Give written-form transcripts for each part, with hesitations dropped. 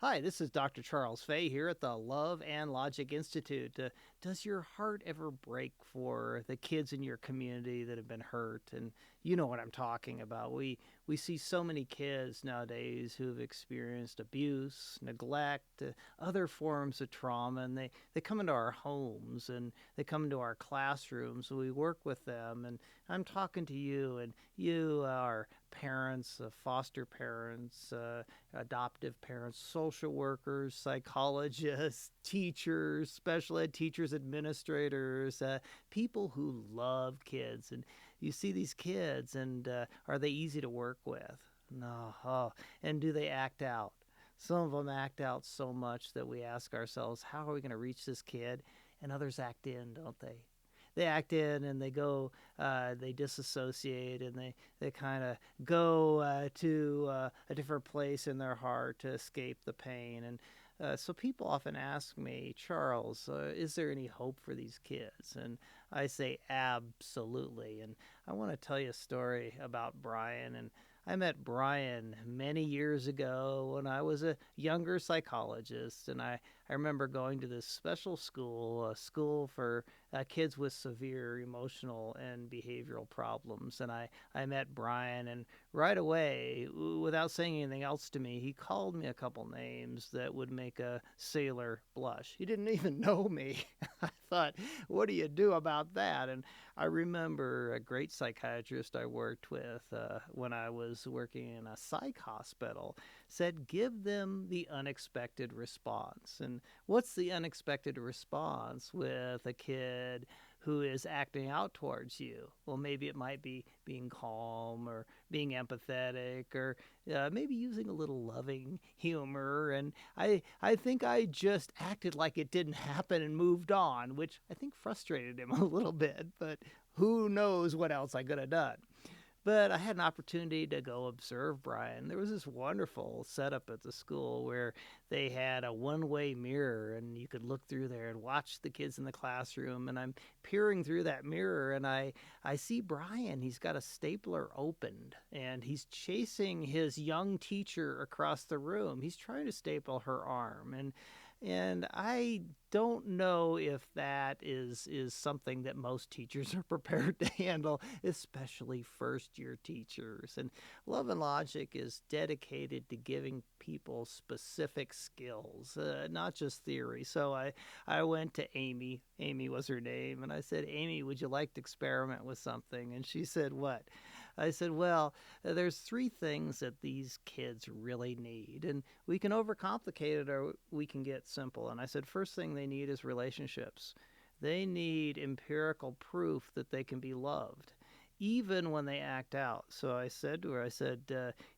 Hi, this is Dr. Charles Fay here at the Love and Logic Institute. Does your heart ever break for the kids in your community that have been hurt? And you know what I'm talking about. We see so many kids nowadays who have experienced abuse, neglect, other forms of trauma, and they come into our homes and they come into our classrooms. And we work with them, and I'm talking to you, and you are parents, foster parents, adoptive parents, social workers, psychologists, teachers, special ed teachers, administrators, people who love kids. And you see these kids, and are they easy to work with? No. Oh. And do they act out? Some of them act out so much that we ask ourselves, how are we going to reach this kid? And others act in, don't they? They act in and they go, they disassociate, and they kind of go to a different place in their heart to escape the pain. And so people often ask me, Charles, is there any hope for these kids? And I say, absolutely. And I want to tell you a story about Brian. And I met Brian many years ago when I was a younger psychologist, and I remember going to this special school, a school for kids with severe emotional and behavioral problems. And I met Brian, and right away, without saying anything else to me, he called me a couple names that would make a sailor blush. He didn't even know me. I thought, what do you do about that? And I remember a great psychiatrist I worked with when I was working in a psych hospital said, give them the unexpected response. And what's the unexpected response with a kid who is acting out towards you? Well, maybe it might be being calm or being empathetic, or maybe using a little loving humor. And I think I just acted like it didn't happen and moved on, which I think frustrated him a little bit, but who knows what else I could have done. But I had an opportunity to go observe Brian. There was this wonderful setup at the school where they had a one-way mirror, and you could look through there and watch the kids in the classroom. And I'm peering through that mirror, and I see Brian. He's got a stapler opened, and he's chasing his young teacher across the room. He's trying to staple her arm, and I don't know if that is something that most teachers are prepared to handle, especially first-year teachers. And Love and Logic is dedicated to giving people specific skills, not just theory. So I went to Amy. Amy was her name. And I said, Amy, would you like to experiment with something? And she said, what? I said, well, there's three things that these kids really need. And we can overcomplicate it or we can get simple. And I said, first thing they need is relationships. They need empirical proof that they can be loved, even when they act out. So I said to her,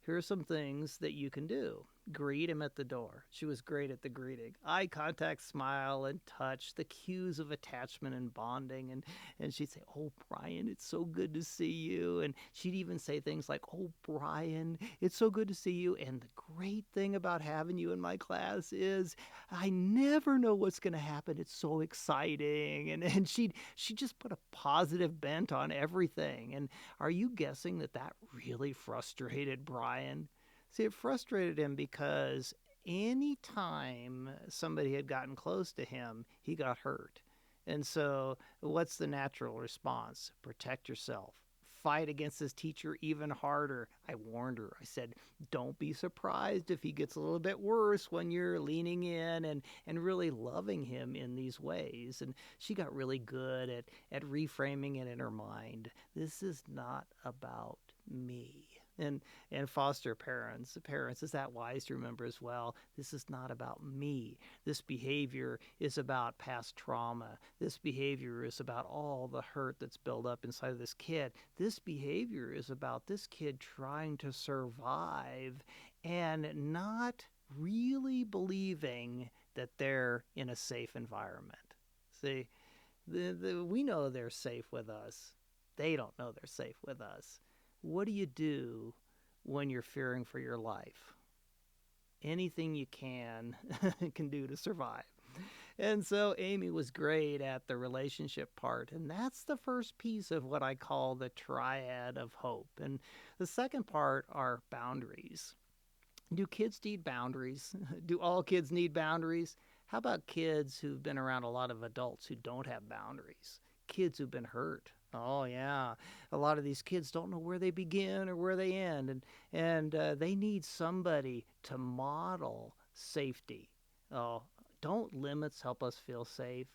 here are some things that you can do. Greet him at the door. She was great at the greeting. Eye contact, smile, and touch, the cues of attachment and bonding. And she'd say, oh, Brian, it's so good to see you. And she'd even say things like, oh, Brian, it's so good to see you. And the great thing about having you in my class is I never know what's going to happen. It's so exciting. And she'd just put a positive bent on everything. And are you guessing that really frustrated Brian? See, it frustrated him because any time somebody had gotten close to him, he got hurt. And so what's the natural response? Protect yourself. Fight against his teacher even harder. I warned her. I said, don't be surprised if he gets a little bit worse when you're leaning in and really loving him in these ways. And she got really good at reframing it in her mind. This is not about me. And foster parents, is that wise to remember as well? This is not about me. This behavior is about past trauma. This behavior is about all the hurt that's built up inside of this kid. This behavior is about this kid trying to survive and not really believing that they're in a safe environment. See, we know they're safe with us. They don't know they're safe with us. What do you do when you're fearing for your life? Anything you can do to survive. And so Amy was great at the relationship part. And that's the first piece of what I call the Triad of Hope. And the second part are boundaries. Do kids need boundaries? Do all kids need boundaries? How about kids who've been around a lot of adults who don't have boundaries? Kids who've been hurt. Oh yeah, a lot of these kids don't know where they begin or where they end, and they need somebody to model safety. Oh, don't limits help us feel safe?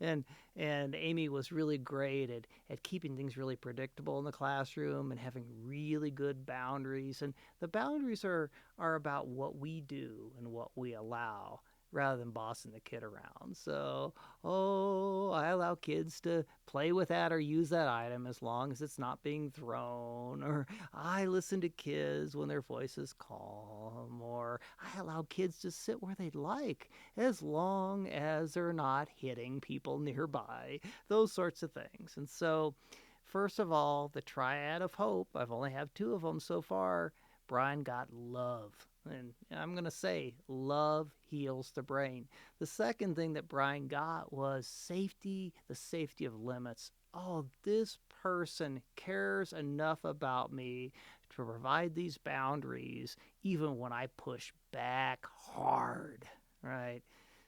and and Amy was really great at keeping things really predictable in the classroom and having really good boundaries. And the boundaries are about what we do and what we allow rather than bossing the kid around. So, oh, I allow kids to play with that or use that item as long as it's not being thrown. Or I listen to kids when their voice is calm. Or I allow kids to sit where they'd like as long as they're not hitting people nearby. Those sorts of things. And so, first of all, the Triad of Hope, I've only have two of them so far. Brian got love. And I'm going to say love heals the brain. The second thing that Brian got was safety, the safety of limits. Oh, this person cares enough about me to provide these boundaries even when I push back hard, right?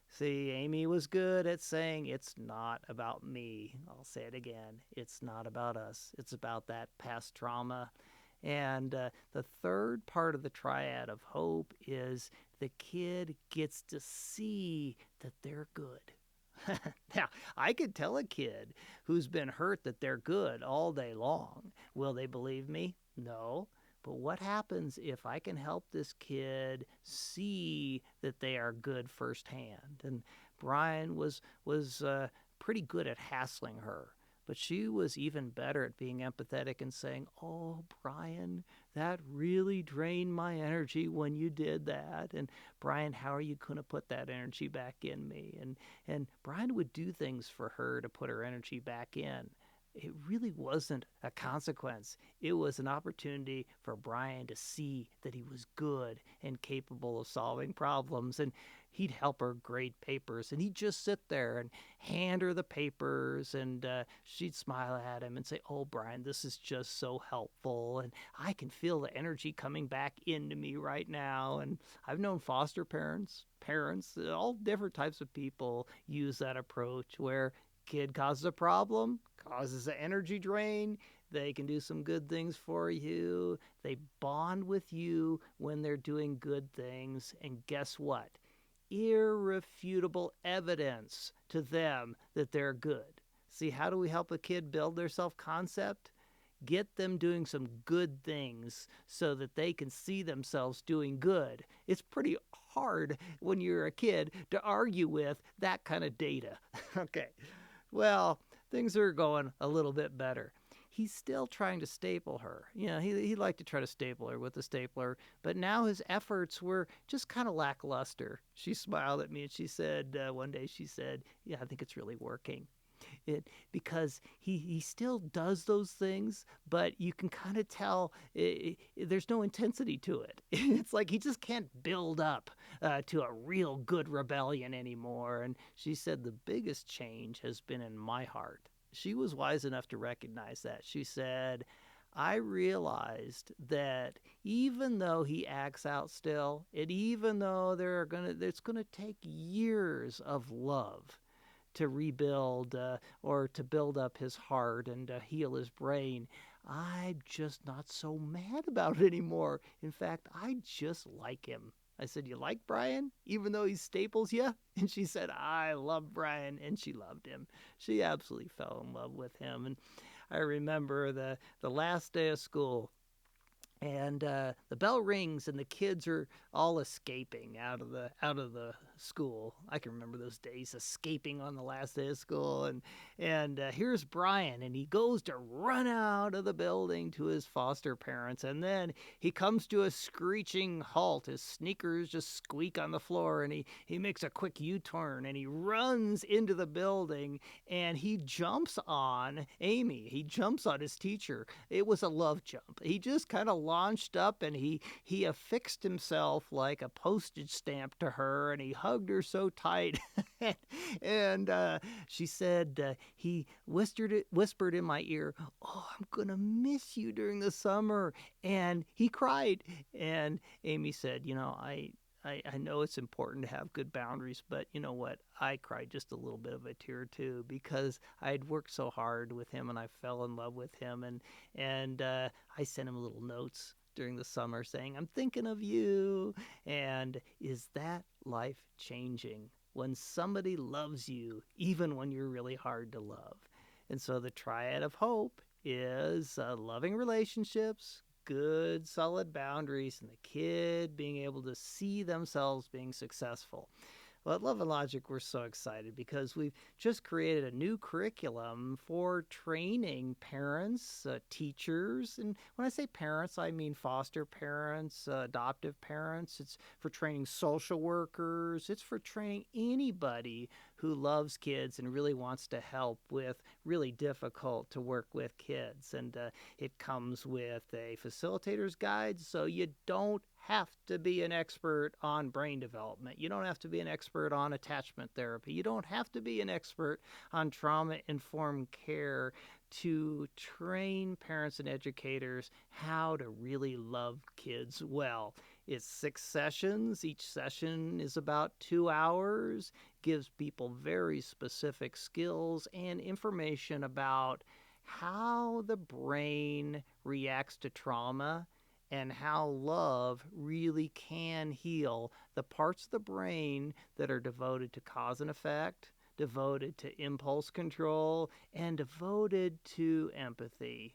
See, Amy was good at saying, it's not about me. I'll say it again. It's not about us. It's about that past trauma. And the third part of the Triad of Hope is the kid gets to see that they're good. Now, I could tell a kid who's been hurt that they're good all day long. Will they believe me? No. But what happens if I can help this kid see that they are good firsthand? And Brian was pretty good at hassling her. But she was even better at being empathetic and saying, oh, Brian, that really drained my energy when you did that. And Brian, how are you going to put that energy back in me? And Brian would do things for her to put her energy back in. It really wasn't a consequence. It was an opportunity for Brian to see that he was good and capable of solving problems. And he'd help her grade papers, and he'd just sit there and hand her the papers, and she'd smile at him and say, oh, Brian, this is just so helpful, and I can feel the energy coming back into me right now. And I've known foster parents, all different types of people use that approach where kid causes a problem, causes an energy drain. They can do some good things for you. They bond with you when they're doing good things. And guess what? Irrefutable evidence to them that they're good. See, how do we help a kid build their self-concept? Get them doing some good things so that they can see themselves doing good. It's pretty hard when you're a kid to argue with that kind of data. Okay. Well, things are going a little bit better. He's still trying to staple her. You know, he'd like to try to staple her with a stapler, but now his efforts were just kind of lackluster. She smiled at me and she said, one day she said, yeah, I think it's really working. Because he still does those things, but you can kind of tell there's no intensity to it. It's like he just can't build up to a real good rebellion anymore. And she said the biggest change has been in my heart. She was wise enough to recognize that. She said, I realized that even though he acts out still, and even though it's gonna take years of love to rebuild or to build up his heart and heal his brain, I'm just not so mad about it anymore. In fact, I just like him. I said, you like Brian, even though he staples you? And she said, I love Brian, and she loved him. She absolutely fell in love with him. And I remember the last day of school, and the bell rings and the kids are all escaping out of the school. I can remember those days, escaping on the last day of school. And here's Brian, and he goes to run out of the building to his foster parents, and then he comes to a screeching halt. His sneakers just squeak on the floor, and he makes a quick U-turn, and he runs into the building, and he jumps on Amy. He jumps on his teacher. It was a love jump. He just kind of launched up, and he affixed himself like a postage stamp to her, and he hugged hugged her so tight. And she said, he whispered in my ear, "Oh, I'm going to miss you during the summer." And he cried. And Amy said, I know it's important to have good boundaries, but you know what? I cried just a little bit of a tear too, because I had worked so hard with him and I fell in love with him, and I sent him little notes during the summer saying, "I'm thinking of you." And is that life changing when somebody loves you even when you're really hard to love? And so the Triad of Hope is loving relationships, good solid boundaries, and the kid being able to see themselves being successful. Well, at Love and Logic, we're so excited because we've just created a new curriculum for training parents, teachers. And when I say parents, I mean foster parents, adoptive parents. It's for training social workers. It's for training anybody who loves kids and really wants to help with really difficult to work with kids. And it comes with a facilitator's guide, so you don't have to be an expert on brain development. You don't have to be an expert on attachment therapy. You don't have to be an expert on trauma-informed care to train parents and educators how to really love kids well. It's 6 sessions. Each session is about 2 hours, gives people very specific skills and information about how the brain reacts to trauma and how love really can heal the parts of the brain that are devoted to cause and effect, devoted to impulse control, and devoted to empathy.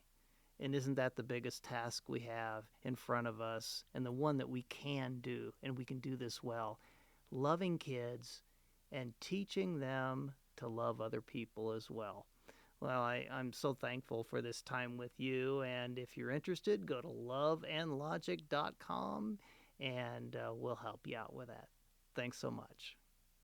And isn't that the biggest task we have in front of us, and the one that we can do, and we can do this well? Loving kids and teaching them to love other people as well. Well, I'm so thankful for this time with you. And if you're interested, go to loveandlogic.com and we'll help you out with that. Thanks so much.